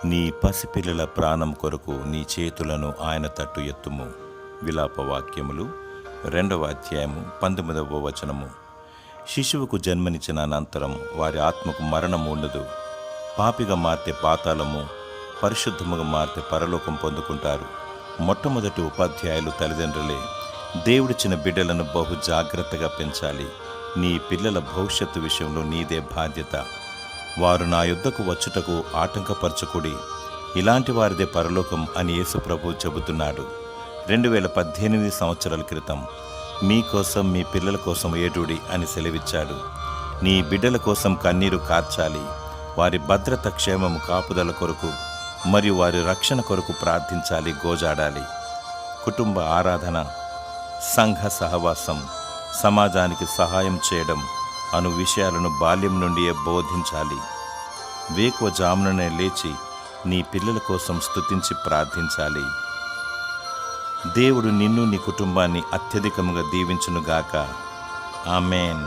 నీ పసిపిల్లల ప్రాణం కొరకు నీ చేతులను ఆయన తట్టు ఎత్తుము. విలాపవాక్యములు 2వ అధ్యాయము 19వ వచనము. శిశువుకు జన్మనిచ్చిన అనంతరం వారి ఆత్మకు మరణం ఉండదు. పాపిగా మారితే పాతాళము, పరిశుద్ధముగా మారితే పరలోకం పొందుకుంటారు. మొట్టమొదటి ఉపాధ్యాయులు తల్లిదండ్రులే. దేవుడిచ్చిన బిడ్డలను బహు జాగ్రత్తగా పెంచాలి. నీ పిల్లల భవిష్యత్తు విషయంలో నీదే బాధ్యత. వారు నా యుద్ధకు వచ్చుటకు ఆటంకపరచకుడి, ఇలాంటి వారిదే పరలోకం అని యేసు ప్రభు చెబుతున్నాడు. 2018 సంవత్సరాల క్రితం మీకోసం మీ పిల్లల కోసం ఏడుడి అని సెలవిచ్చాడు. నీ బిడ్డల కోసం కన్నీరు కార్చాలి. వారి భద్రత, క్షేమము, కాపుదల కొరకు మరియు వారి రక్షణ కొరకు ప్రార్థించాలి, గోజాడాలి. కుటుంబ ఆరాధన, సంఘ సహవాసం, సమాజానికి సహాయం చేయడం అను విషయాలను బాల్యం నుండియే బోధించాలి. వేకువజాముననే లేచి నీ పిల్లల కోసం స్తుతించి ప్రార్థించాలి. దేవుడు నిన్ను నీ కుటుంబాన్ని అత్యధికముగా దీవించునుగాక. ఆమేన్.